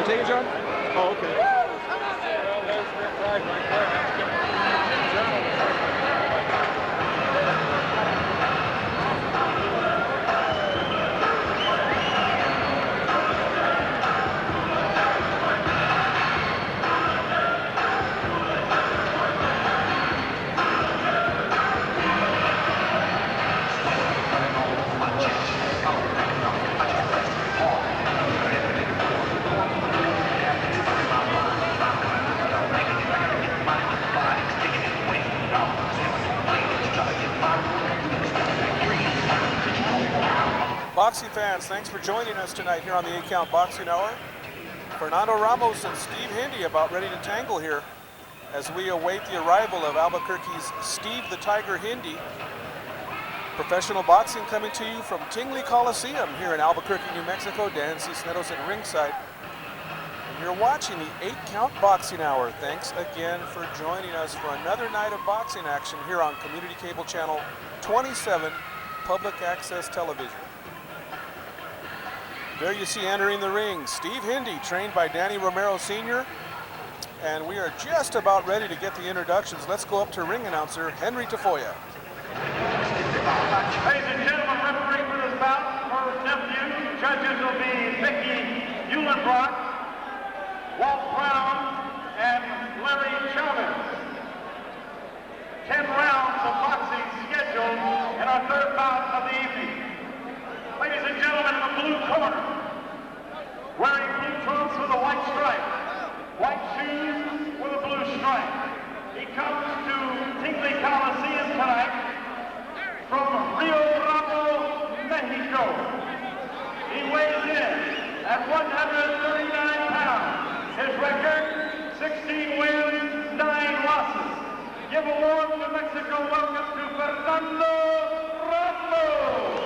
to take it, John? Oh, okay. Boxing fans, thanks for joining us tonight here on the 8-Count Boxing Hour. Fernando Ramos and Steve Hindi about ready to tangle here as we await the arrival of Albuquerque's Steve the Tiger Hindi. Professional boxing coming to you from Tingley Coliseum here in Albuquerque, New Mexico. Dan Cisneros at ringside. And you're watching the 8-Count Boxing Hour. Thanks again for joining us for another night of boxing action here on Community Cable Channel 27, Public Access Television. There you see entering the ring, Steve Hindi, trained by Danny Romero Sr. And we are just about ready to get the introductions. Let's go up to ring announcer Henry Tafoya. Ladies and gentlemen, refereeing for this bout, for nephew, judges will be Mickey Eulenbrock, Walt Brown, and Larry Chavez. 10 rounds of boxing scheduled in our third bout of the evening. Ladies and gentlemen, in the blue corner, wearing blue trunks with a white stripe, white shoes with a blue stripe. He comes to Tingley Coliseum tonight from Rio Bravo, Mexico. He weighs in at 139 pounds. His record, 16 wins, 9 losses. Give a warm New Mexico welcome to Fernando Ramos.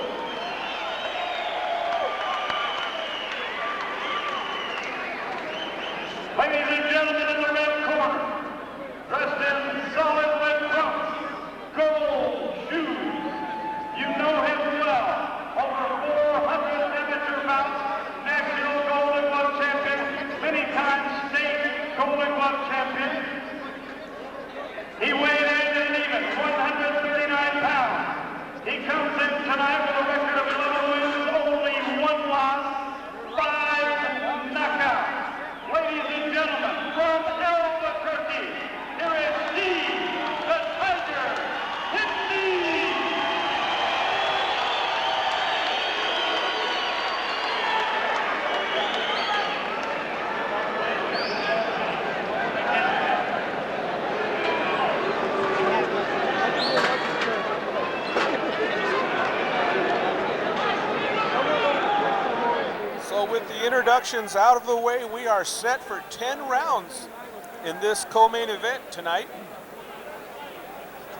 Ladies and gentlemen, in the red corner, dressed in solid red trunks, gold shoes. You know him well. Over 400 amateur bouts, national Golden Glove champion, many times state Golden Glove champion. He weighed in at an even 139 pounds. He comes in tonight with a record of 11 wins, only 1 loss, 5 knockouts. Ladies and gentlemen, from Albuquerque, here is Steve the Tiger Hindi. So with the introductions out of the way, we are set for 10 rounds in this co-main event tonight.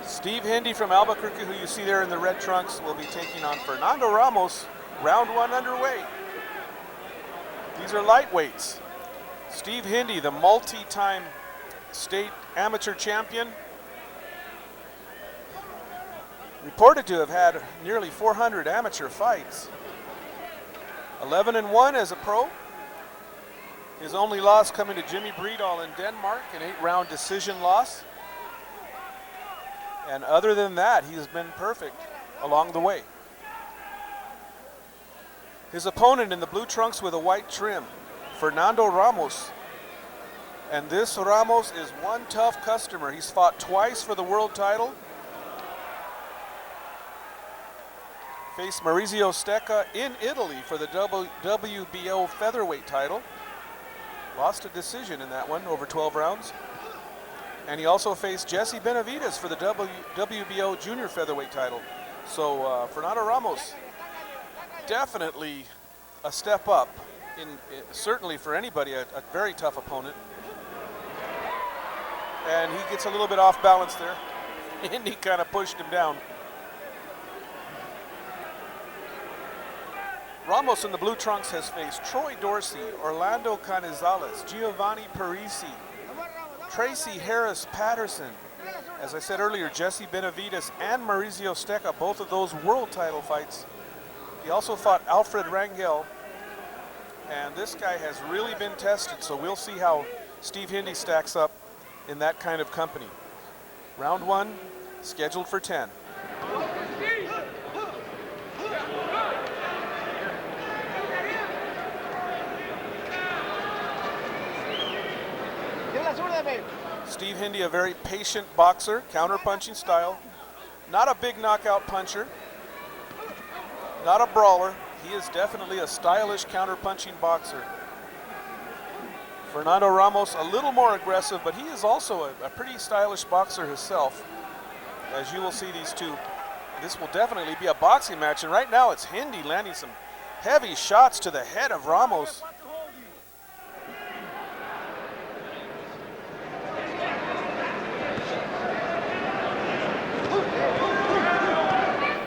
Steve Hindi from Albuquerque, who you see there in the red trunks, will be taking on Fernando Ramos. Round 1 underway. These are lightweights. Steve Hindi, the multi-time state amateur champion, reported to have had nearly 400 amateur fights. 11-1 as a pro. His only loss coming to Jimmy Breedall in Denmark, an 8-round decision loss. And other than that, he's been perfect along the way. His opponent in the blue trunks with a white trim, Fernando Ramos. And this Ramos is one tough customer. He's fought twice for the world title. Faced Maurizio Stecca in Italy for the WBO featherweight title. Lost a decision in that one over 12 rounds. And he also faced Jesse Benavidez for the WBO junior featherweight title. So Fernando Ramos, definitely a step up, certainly for anybody, a very tough opponent. And he gets a little bit off balance there, and he kind of pushed him down. Ramos in the blue trunks has faced Troy Dorsey, Orlando Canizales, Giovanni Parisi, Tracy Harris Patterson. As I said earlier, Jesse Benavidez and Maurizio Stecca, both of those world title fights. He also fought Alfred Rangel And this guy has really been tested, so we'll see how Steve Hindi stacks up in that kind of company. Round 1, scheduled for 10. Steve Hindi, a very patient boxer, counter-punching style. Not a big knockout puncher, not a brawler. He is definitely a stylish counter-punching boxer. Fernando Ramos, a little more aggressive, but he is also a pretty stylish boxer himself. As you will see these two, this will definitely be a boxing match. And right now it's Hindi landing some heavy shots to the head of Ramos.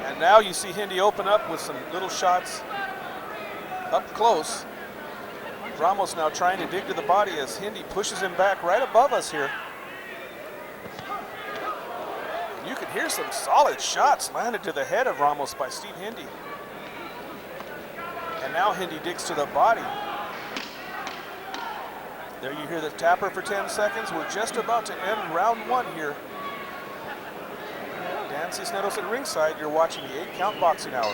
And now you see Hindi open up with some little shots up close. Ramos now trying to dig to the body as Hindi pushes him back right above us here. And you can hear some solid shots landed to the head of Ramos by Steve Hindi. And now Hindi digs to the body. There you hear the tapper for 10 seconds. We're just about to end round 1 here. Dan Cisneros at ringside. You're watching the 8-Count Boxing Hour.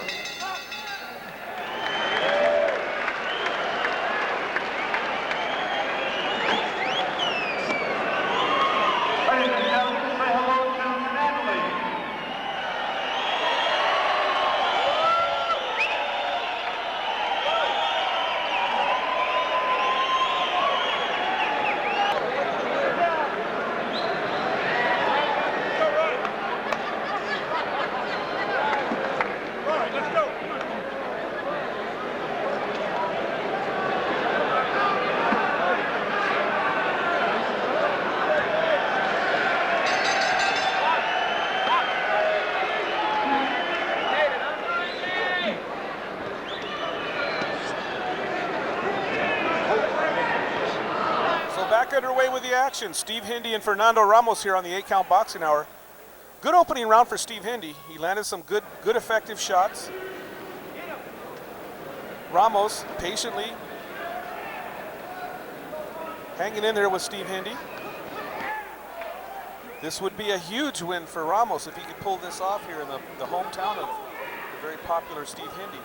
Underway with the action. Steve Hindi and Fernando Ramos here on the 8-Count Boxing Hour. Good opening round for Steve Hindi. He landed some good effective shots. Ramos patiently hanging in there with Steve Hindi. This would be a huge win for Ramos if he could pull this off here in the hometown of the very popular Steve Hindi.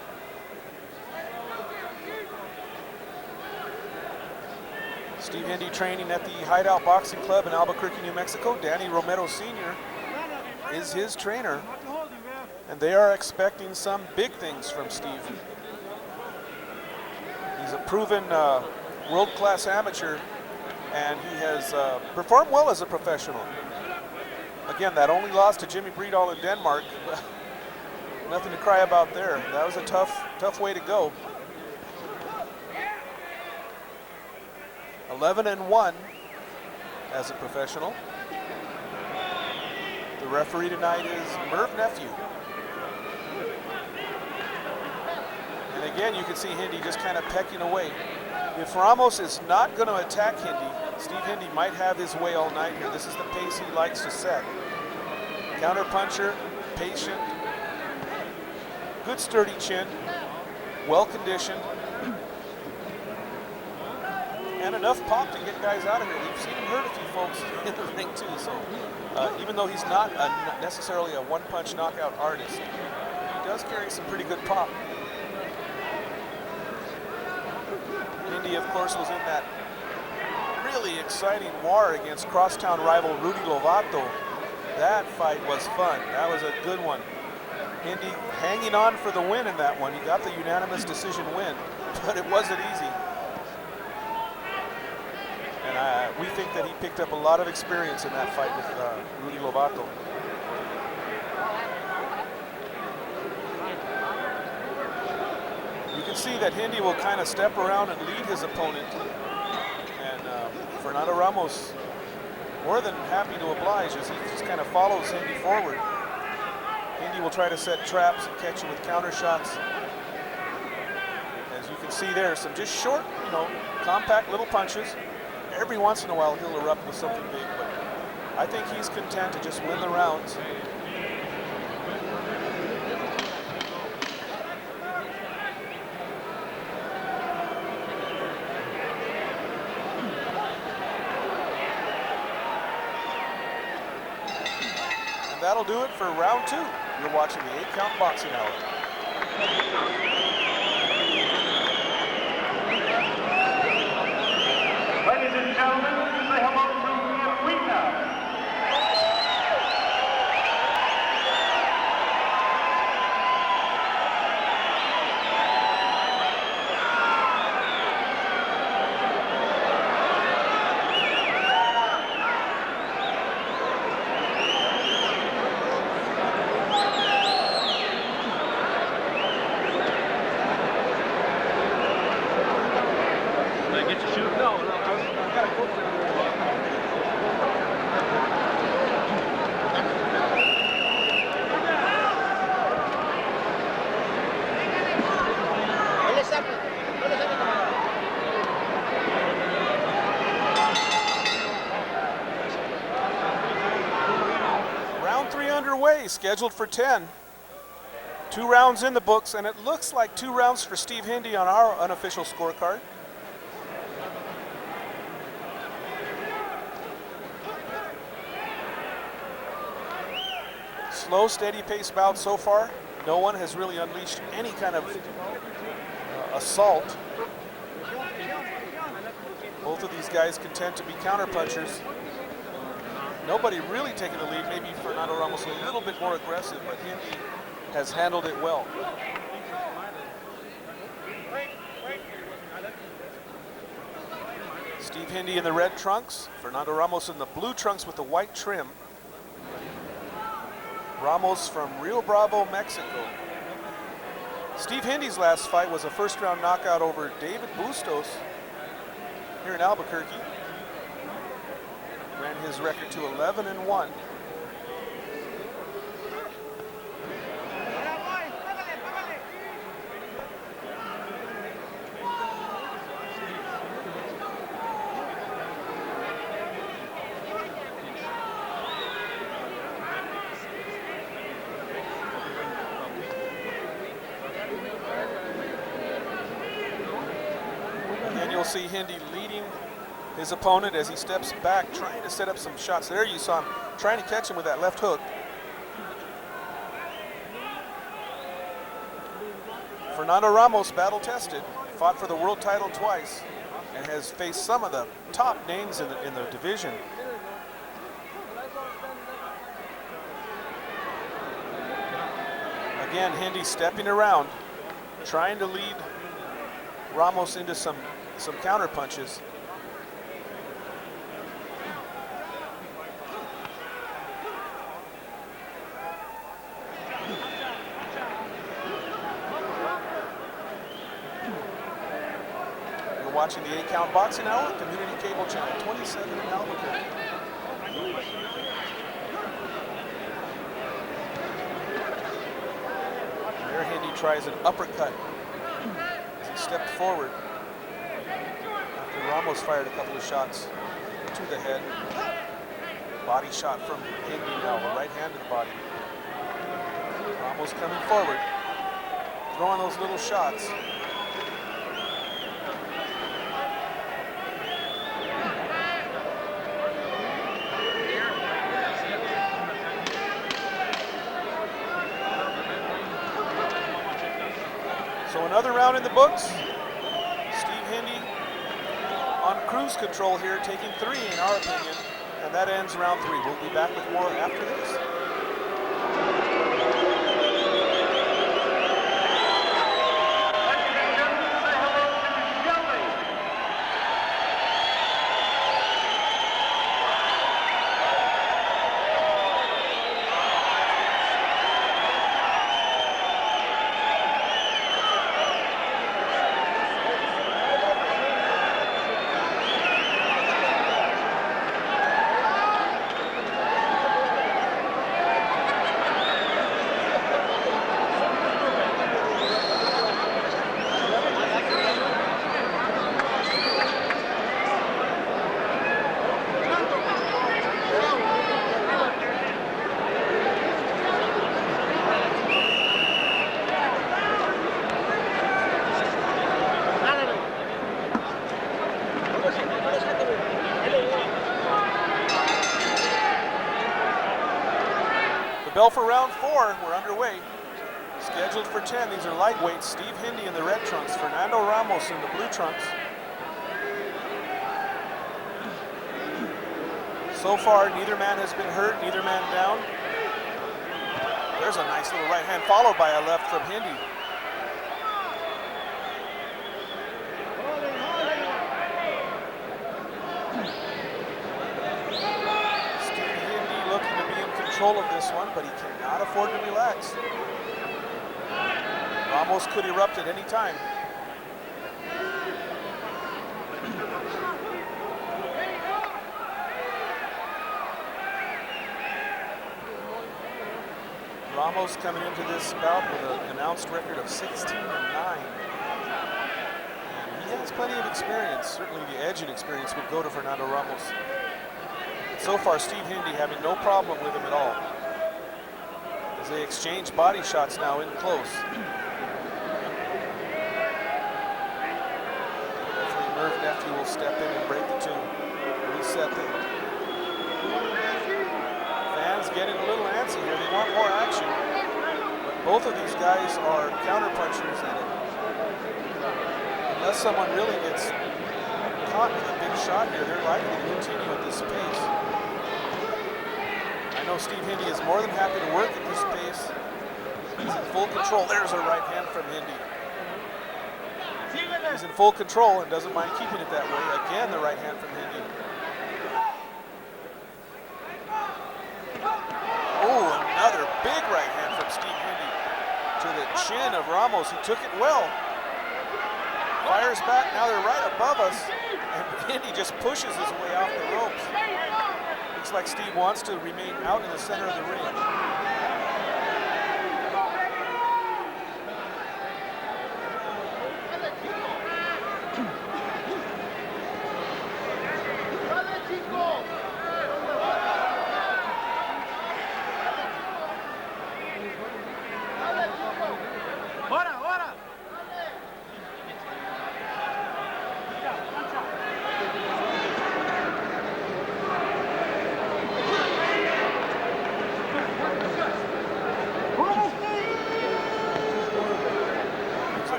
Steve Hindi training at the Hideout Boxing Club in Albuquerque, New Mexico. Danny Romero Sr. is his trainer, and they are expecting some big things from Steve. He's a proven world-class amateur, and he has performed well as a professional. Again, that only loss to Jimmy Breedall in Denmark. Nothing to cry about there. That was a tough way to go. 11-1 as a professional. The referee tonight is Merv Nephew. And again, you can see Hindi just kind of pecking away. If Ramos is not going to attack Hindi, Steve Hindi might have his way all night here. This is the pace he likes to set. Counter puncher, patient, good sturdy chin, well conditioned, and enough pop to get guys out of here. We've seen him hurt a few folks in the ring too, so even though he's not necessarily a one-punch knockout artist, he does carry some pretty good pop. Hindi, of course, was in that really exciting war against crosstown rival Rudy Lovato. That fight was fun. That was a good one. Hindi hanging on for the win in that one. He got the unanimous decision win, but it wasn't easy. And we think that he picked up a lot of experience in that fight with Rudy Lovato. You can see that Hindi will kind of step around and lead his opponent. And Fernando Ramos, more than happy to oblige as he just kind of follows Hindi forward. Hindi will try to set traps and catch him with counter shots. As you can see there, some just short, compact little punches. Every once in a while he'll erupt with something big, but I think he's content to just win the rounds. that'll do it for round 2. You're watching the 8-Count Boxing Hour. Ladies and gentlemen, say hello to Ian now. Round 3 underway, scheduled for 10. 2 rounds in the books, and it looks like 2 rounds for Steve Hindy on our unofficial scorecard. Slow, steady pace bout so far. No one has really unleashed any kind of assault. Both of these guys can tend to be counterpunchers. Nobody really taking the lead. Maybe Fernando Ramos a little bit more aggressive, but Hindy has handled it well. Steve Hindy in the red trunks, Fernando Ramos in the blue trunks with the white trim. Ramos from Rio Bravo, Mexico. Steve Hindy's last fight was a first-round knockout over David Bustos here in Albuquerque. Ran his record to 11-1. And you'll see Hindy leading his opponent as he steps back, trying to set up some shots. There you saw him trying to catch him with that left hook. Fernando Ramos, battle-tested, fought for the world title twice, and has faced some of the top names in the division. Again, Hindy stepping around, trying to lead Ramos into some counter punches. Watching the 8-Count Boxing Hour, Community Cable Channel 27 in Albuquerque. There Hindy tries an uppercut as he stepped forward after Ramos fired a couple of shots to the head. Body shot from Hindy now, a right hand to the body. Ramos coming forward, throwing those little shots. So another round in the books. Steve Hindy on cruise control here, taking 3 in our opinion, and that ends round 3. We'll be back with more after this. bell for round 4. We're underway. Scheduled for 10. These are lightweights. Steve Hindy in the red trunks. Fernando Ramos in the blue trunks. So far, neither man has been hurt, neither man down. There's a nice little right hand followed by a left from Hindy. Steve Hindy looking to be in control of this one, but he cannot afford to relax. Ramos could erupt at any time. Ramos coming into this bout with an announced record of 16-9. And he has plenty of experience. Certainly the edge and experience would go to Fernando Ramos. So far, Steve Hindy having no problem with him at all. As they exchange body shots now in close. Referee Merv Nephew will step in and break the two. Reset them. Fans getting a little antsy here. They want more action. But both of these guys are counterpunchers, and unless someone really gets caught with a big shot here, they're likely to continue at this pace. I know Steve Hindy is more than happy to work at this pace. He's in full control. There's a right hand from Hindy. He's in full control and doesn't mind keeping it that way. Again, the right hand from Hindy. Oh, another big right hand from Steve Hindy to the chin of Ramos. He took it well. Fires back. Now they're right above us. And Hindy just pushes his way off the ropes. Looks like Steve wants to remain out in the center of the ring.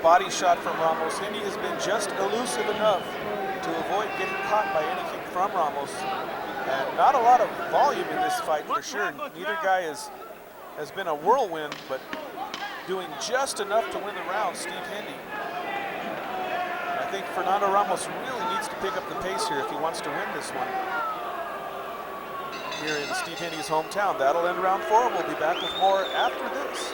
Body shot from Ramos. Hindy has been just elusive enough to avoid getting caught by anything from Ramos. And not a lot of volume in this fight for sure. Neither guy has been a whirlwind, but doing just enough to win the round, Steve Hindy. I think Fernando Ramos really needs to pick up the pace here if he wants to win this one. Here in Steve Hindy's hometown. That'll end round 4. We'll be back with more after this.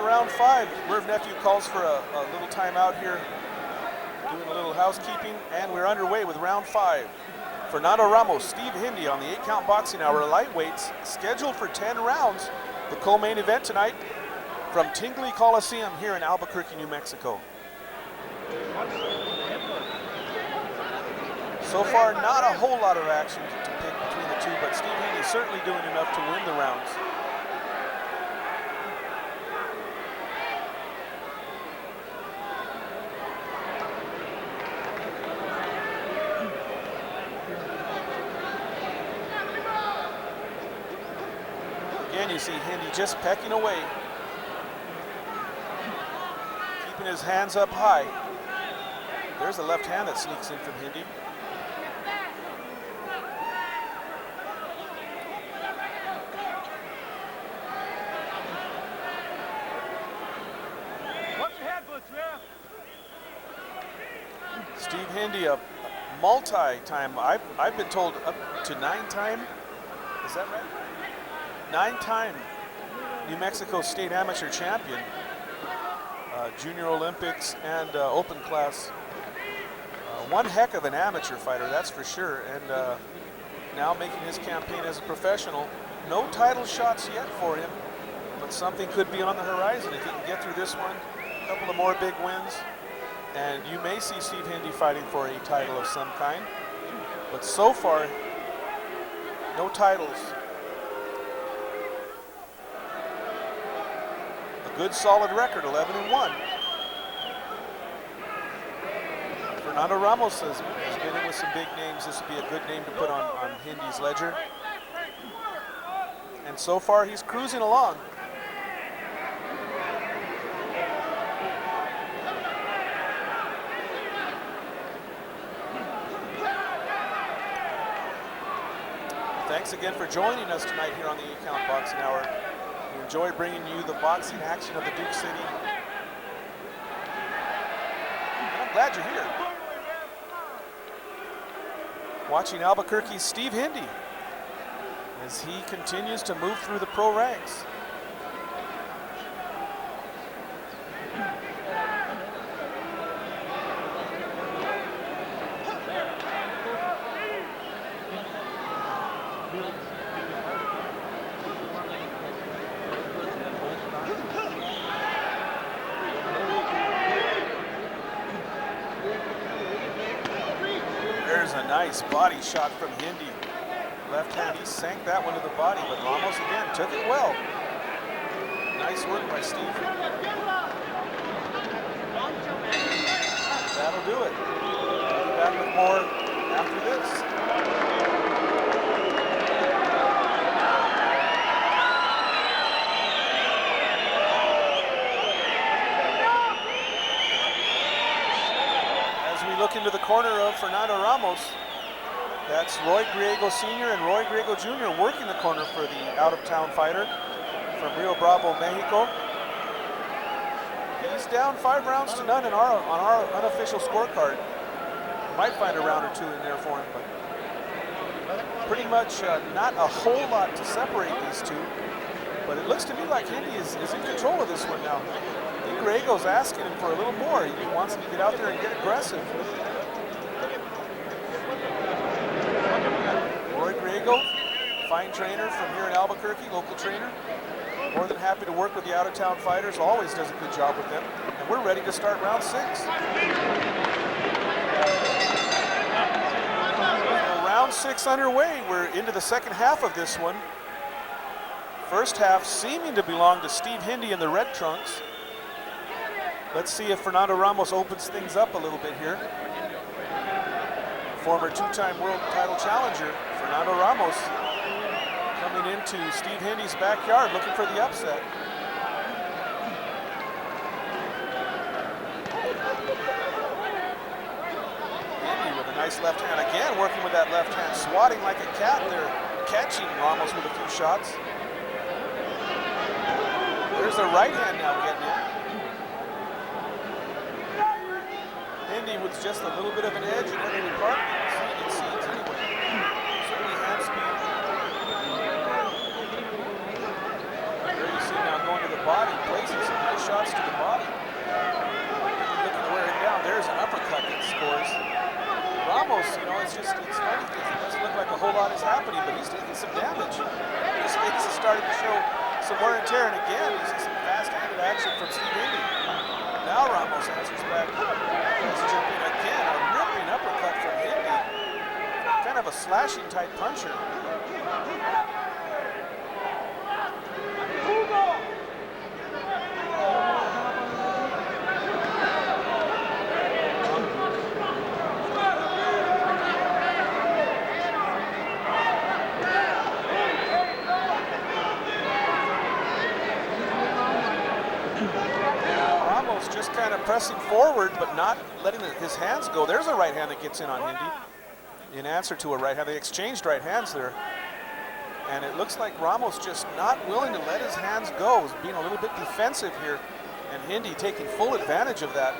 Round 5, Merv Nephew calls for a little timeout here, doing a little housekeeping, and we're underway with round 5. Fernando Ramos, Steve Hindy on the 8-count boxing hour, lightweights, scheduled for 10 rounds. The co-main event tonight from Tingley Coliseum here in Albuquerque, New Mexico. So far, not a whole lot of action to pick between the two, but Steve Hindy certainly doing enough to win the rounds. Again, you see Hindy just pecking away, keeping his hands up high. There's a left hand that sneaks in from Hindy. Steve Hindi, a multi-time, I've been told up to 9-time, is that right? 9-time New Mexico State Amateur Champion, Junior Olympics and Open Class. One heck of an amateur fighter, that's for sure, and now making his campaign as a professional. No title shots yet for him, but something could be on the horizon if he can get through this one. A couple of more big wins, and you may see Steve Hindi fighting for a title of some kind. But so far, no titles. A good solid record, 11-1. Fernando Ramos has been in with some big names. This would be a good name to put on Hindi's ledger. And so far, he's cruising along. Thanks again for joining us tonight here on the 8-Count Boxing Hour. We enjoy bringing you the boxing action of the Duke City. And I'm glad you're here. Watching Albuquerque's Steve Hindi as he continues to move through the pro ranks. There's a nice body shot from Hindi. Left hand, he sank that one to the body, but Ramos again took it well. Nice work by Steve. That'll do it. We'll be back with more after this. Look into the corner of Fernando Ramos. That's Roy Griego Sr. and Roy Griego Jr. working the corner for the out-of-town fighter from Rio Bravo, Mexico. He's down 5-0 on our unofficial scorecard. Might find a round or two in there for him, but pretty much not a whole lot to separate these two. But it looks to me like Hindi is in control of this one now. I think Griego's asking him for a little more. He wants him to get out there and get aggressive. Roy Griego, fine trainer from here in Albuquerque, local trainer. More than happy to work with the out-of-town fighters. Always does a good job with them. And we're ready to start round 6. Well, round 6 underway. We're into the second half of this one. First half seeming to belong to Steve Hindi in the red trunks. Let's see if Fernando Ramos opens things up a little bit here. Former 2-time world title challenger, Fernando Ramos, coming into Steve Hindi's backyard looking for the upset. Hindi with a nice left hand again, working with that left hand, swatting like a cat there, catching Ramos with a few shots. There's the right hand now getting in. Hindi with just a little bit of an edge in every department, it seems anyway. Certainly hand speed. There you see now going to the body, placing some nice shots to the body. Looking to wear it down. There's an uppercut that scores. Ramos, you know, it's funny because it doesn't look like a whole lot is happening, but he's taking some damage. His face is starting to show some wear and tear, and again, you see some fast-handed action from Steve Hindi. Now Ramos answers back. He's jumping again, a ripping uppercut from Hindi. Kind of a slashing type puncher. Just kind of pressing forward, but not letting his hands go. There's a right hand that gets in on Hindi in answer to a right hand. They exchanged right hands there. And it looks like Ramos just not willing to let his hands go. He's being a little bit defensive here. And Hindi taking full advantage of that.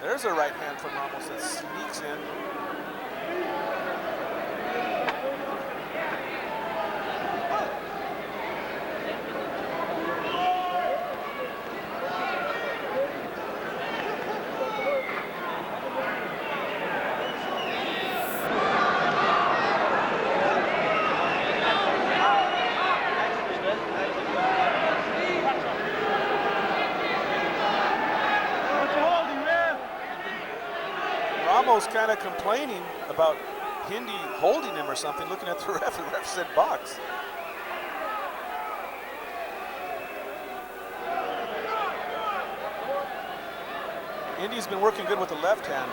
There's there's a right hand from Ramos that sneaks in. Ramos kind of complaining about Hindi holding him or something, looking at the ref. The ref said box. Hindy's been working good with the left hand.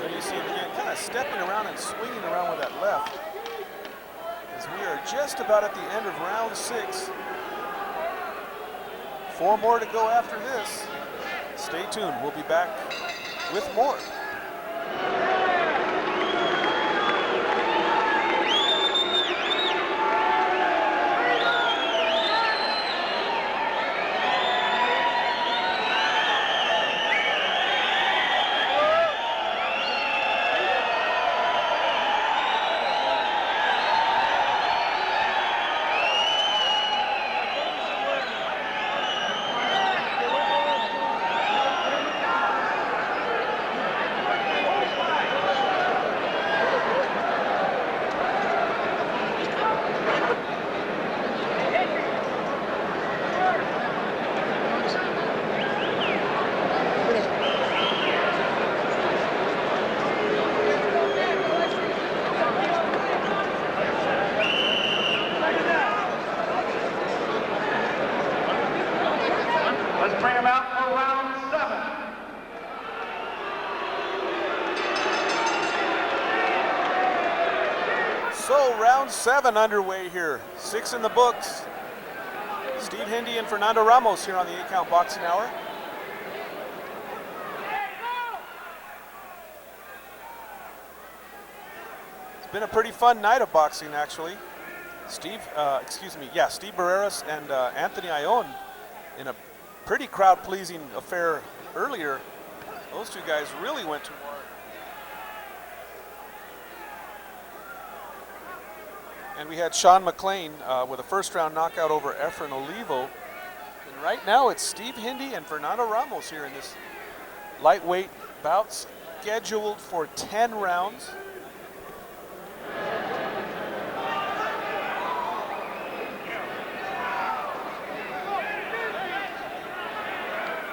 Then you see him again kind of stepping around and swinging around with that left. As we are just about at the end of round 6. 4 more to go after this. Stay tuned, we'll be back with more. Let's bring them out for round 7. So round 7 underway here. 6 in the books. Steve Hindy and Fernando Ramos here on the 8-Count Boxing Hour. It's been a pretty fun night of boxing, actually. Steve Barreras and Anthony Ione in a pretty crowd-pleasing affair earlier. Those two guys really went to war. And we had Sean McLean with a first-round knockout over Efren Olivo. And right now it's Steve Hindy and Fernando Ramos here in this lightweight bout scheduled for 10 rounds.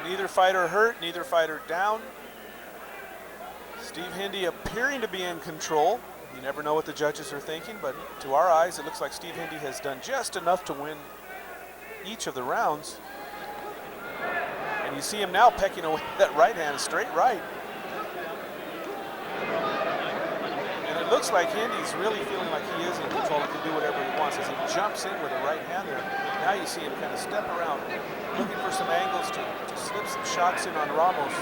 Neither fighter hurt, neither fighter down. Steve Hindy appearing to be in control. You never know what the judges are thinking, but to our eyes, it looks like Steve Hindy has done just enough to win each of the rounds. And you see him now pecking away that right hand, straight right. And it looks like Hindy's really feeling like he is in control and can do whatever he wants as he jumps in with a right hand there. Now you see him kind of step around, looking for some angles to slip some shots in on Ramos.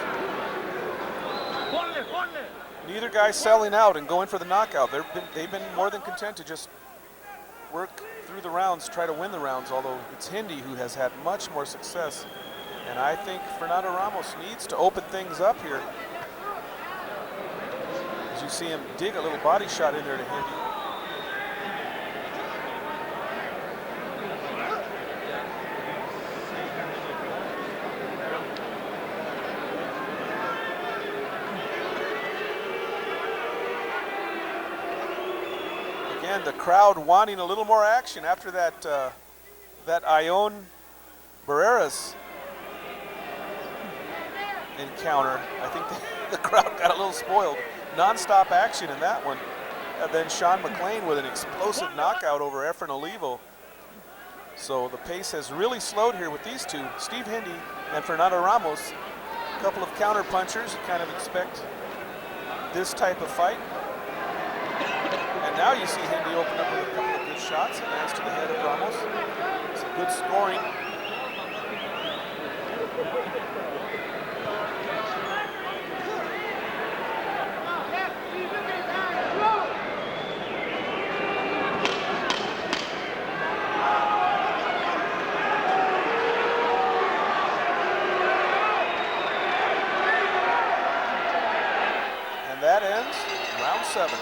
Neither guy's selling out and going for the knockout. They've been more than content to just work through the rounds, try to win the rounds, although it's Hindy who has had much more success. And I think Fernando Ramos needs to open things up here. As you see him dig a little body shot in there to Hindy. Again, the crowd wanting a little more action after that that Ione Barreras encounter. I think the crowd got a little spoiled. Non-stop action in that one. And then Sean McLean with an explosive knockout over Efren Olivo. So the pace has really slowed here with these two, Steve Hindy and Fernando Ramos. A couple of counter punchers, you kind of expect this type of fight. And now you see Hindy open up with a couple of good shots, lands to the head of Ramos. Some good scoring. round 7.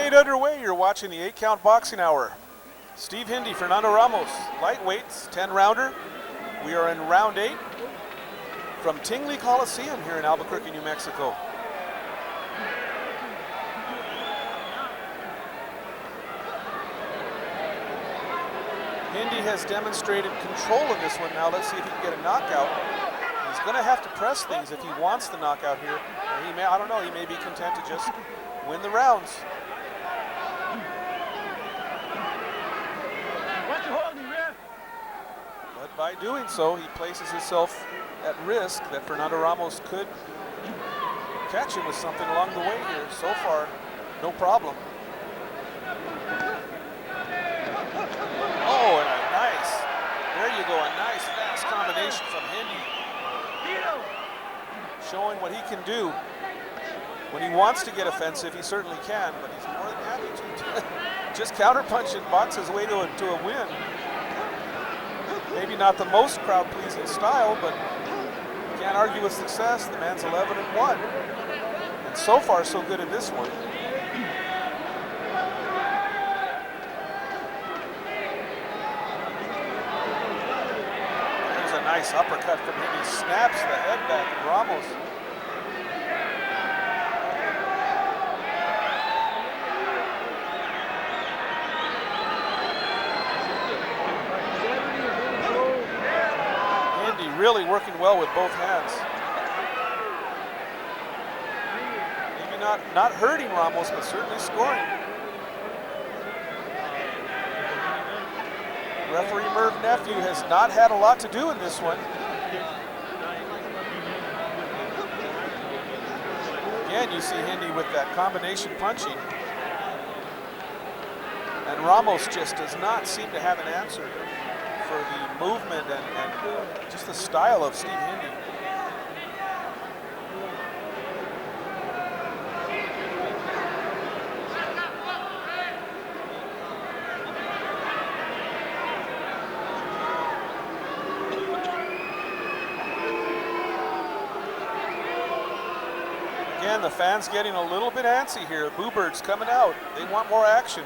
Underway, you're watching the 8-count boxing hour. Steve Hindi, Fernando Ramos, lightweights, 10-rounder. We are in round 8 from Tingley Coliseum here in Albuquerque, New Mexico. Hindi has demonstrated control in this one. Now let's see if he can get a knockout. He's going to have to press things if he wants the knockout here. Or he may, I don't know, he may be content to just win the rounds. But by doing so, he places himself at risk that Fernando Ramos could catch him with something along the way here. So far, no problem. Oh, and a nice, there you go, a nice fast combination from Hindi. Showing what he can do. When he wants to get offensive, he certainly can, but he's more than happy to just counterpunch and box his way to a win. Maybe not the most crowd-pleasing style, but you can't argue with success. The man's 11-1, and so far so good in this one. There's a nice uppercut from him. He snaps the head back of Ramos. Really working well with both hands. Maybe not hurting Ramos, but certainly scoring. Referee Merv Nephew has not had a lot to do in this one. Again, you see Hindi with that combination punching. And Ramos just does not seem to have an answer for the movement and just the style of Steve Hindi. Again, the fans getting a little bit antsy here. Boo Birds coming out. They want more action.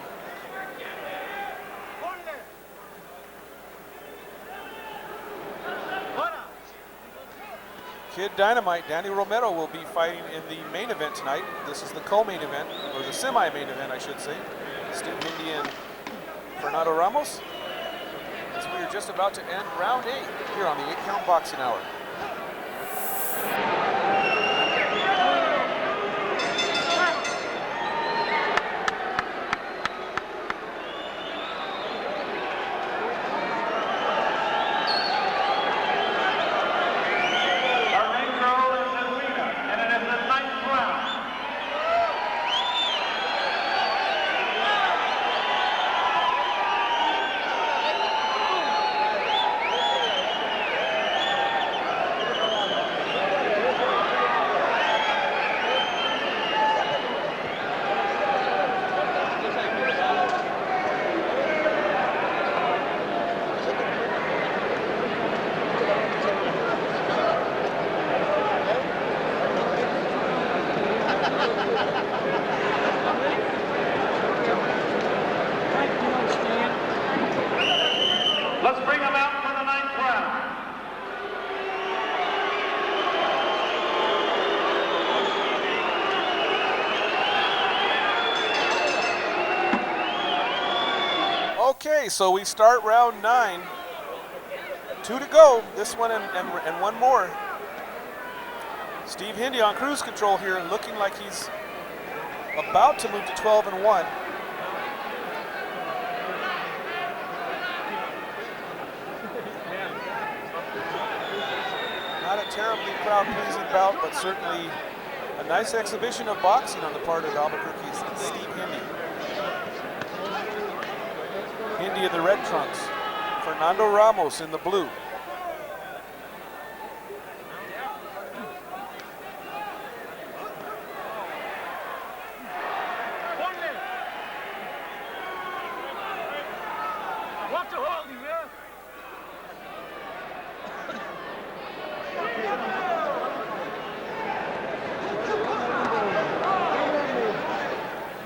Kid Dynamite, Danny Romero, will be fighting in the main event tonight. This is the co-main event, or the semi-main event, I should say. Steve Hindi and Fernando Ramos. As we are just about to end round 8 here on the 8-count boxing hour. Let's bring them out for the 9th round. Okay, so we start round 9 2 to go. This one and one more. Steve Hindi on cruise control here, looking like he's about to move to 12-1. Not a terribly crowd-pleasing bout, but certainly a nice exhibition of boxing on the part of Albuquerque's Steve Hindi. Hindi in the red trunks, Fernando Ramos in the blue.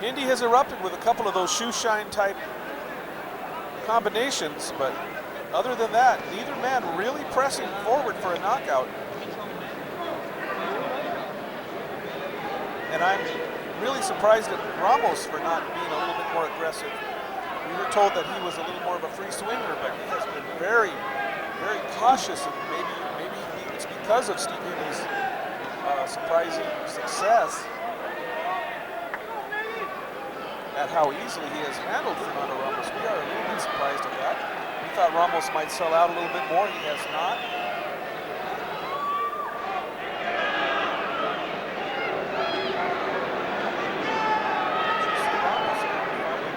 Hindi has erupted with a couple of those shoe shine type combinations, but other than that, neither man really pressing forward for a knockout. And I'm really surprised at Ramos for not being a little bit more aggressive. We were told that he was a little more of a free swinger, but he has been very, very cautious, and maybe it's because of Steve Hindi's surprising success at how easily he has handled Fernando Ramos. We are a little bit surprised at that. We thought Ramos might sell out a little bit more. He has not.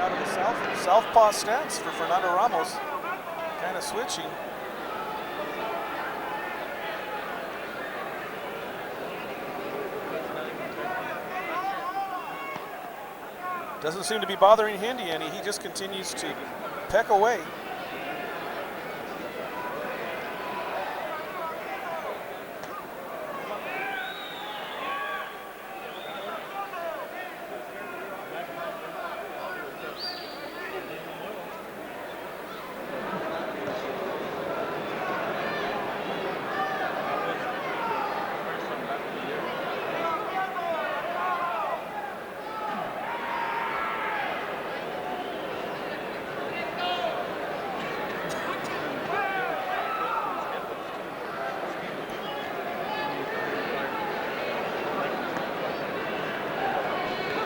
Out of the southpaw stance for Fernando Ramos, kind of switching. Doesn't seem to be bothering Hindi any. He just continues to peck away.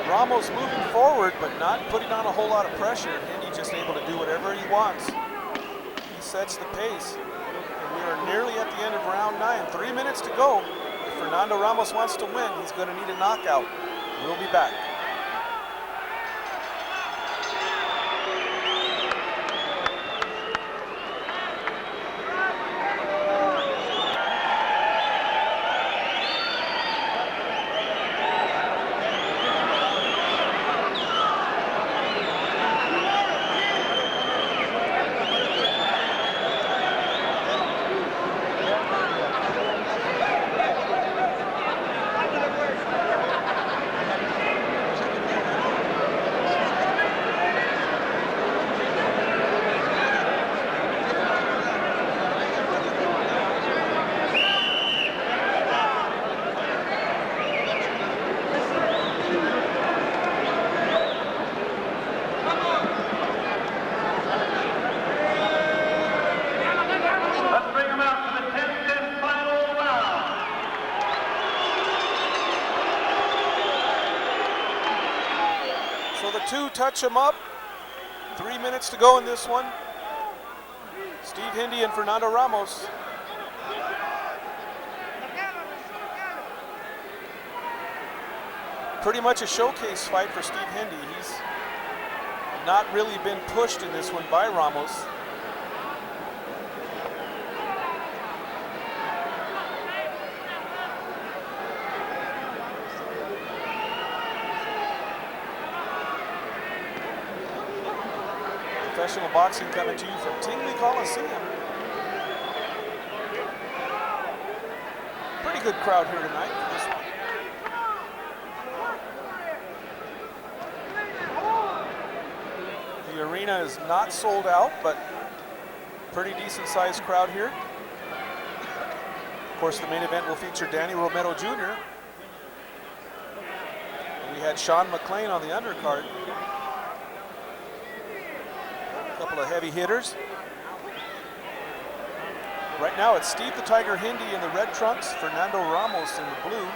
Ramos moving forward, but not putting on a whole lot of pressure. Hindi just able to do whatever he wants. He sets the pace. And we are nearly at the end of round 9. 3 minutes to go. If Fernando Ramos wants to win, he's going to need a knockout. We'll be back. Two touch him up. 3 minutes to go in this one. Steve Hindi and Fernando Ramos. Pretty much a showcase fight for Steve Hindi. He's not really been pushed in this one by Ramos. Professional boxing coming to you from Tingley Coliseum. Pretty good crowd here tonight for this one. The arena is not sold out, but pretty decent sized crowd here. Of course, the main event will feature Danny Romero Jr. We had Sean McLean on the undercard. Couple of heavy hitters. Right now it's Steve the Tiger Hindi in the red trunks, Fernando Ramos in the blue.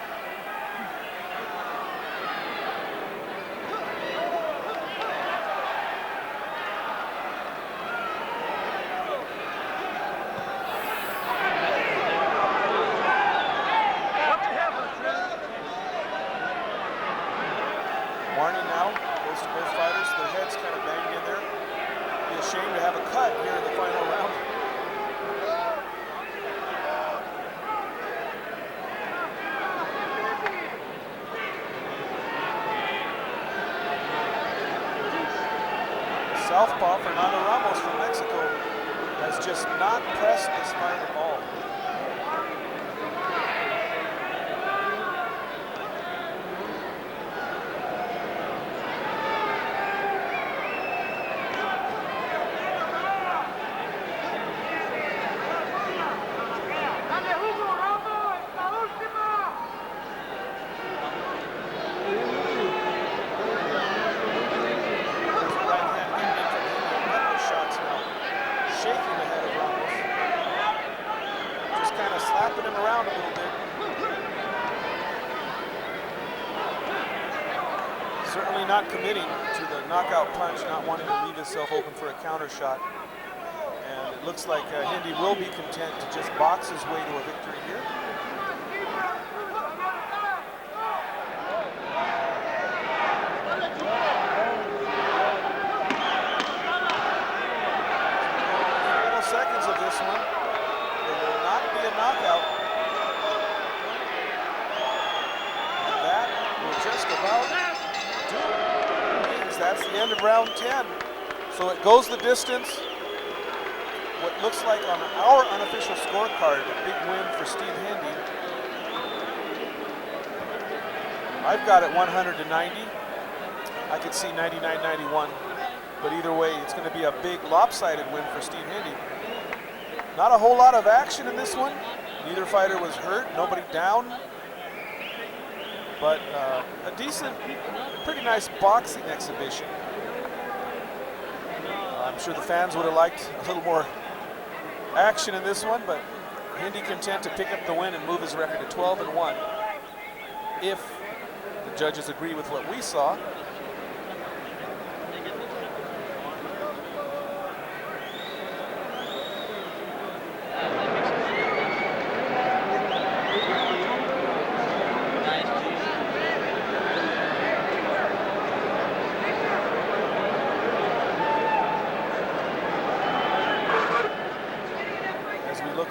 Warning now goes to both fighters. Their heads kind of banged in there. Be a shame to have a cut here in the final round. Southpaw Fernando Ramos from Mexico has just not pressed this fight at all. Certainly not committing to the knockout punch, not wanting to leave himself open for a counter shot. And it looks like Hindi will be content to just box his way to a victory here. Final seconds of this one. It will not be a knockout. That will just about that's the end of round 10. So it goes the distance. What looks like on our unofficial scorecard, a big win for Steve Hindi. I've got it 100 to 90. I could see 99-91. But either way, it's going to be a big lopsided win for Steve Hindi. Not a whole lot of action in this one. Neither fighter was hurt, nobody down. But a decent, pretty nice boxing exhibition. I'm sure the fans would have liked a little more action in this one, but Hindi content to pick up the win and move his record to 12-1. If the judges agree with what we saw.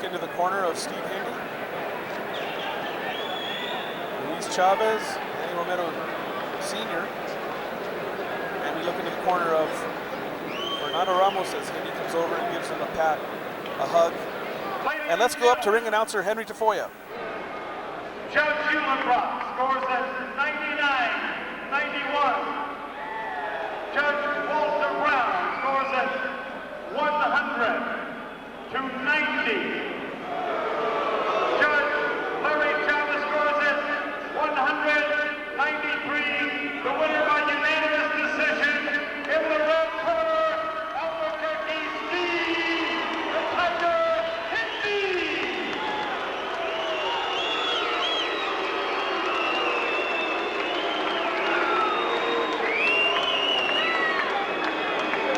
Into the corner of Steve Hindi, Luis Chavez, Manny Romero Sr., and we look into the corner of Fernando Ramos as Hindi comes over and gives him a pat, a hug. And let's go up to ring announcer Henry Tafoya. Judge Eulenbrock scores at 99-91. Judge Walter Brown scores at 100 to 90. Judge Larry Chavez scores at 193. The winner by unanimous decision in the red corner, Albuquerque, Steve the Tiger Hindi.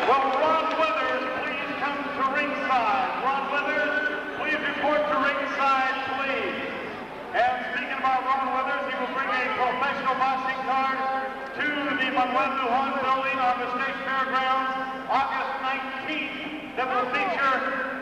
Well, Ron Weathers, please come to ringside. Ron Weathers, please report to ringside, please. And speaking about Ron Weathers, he will bring a professional boxing card to the Manuel Lujan building on the State Fairgrounds August 19th that will feature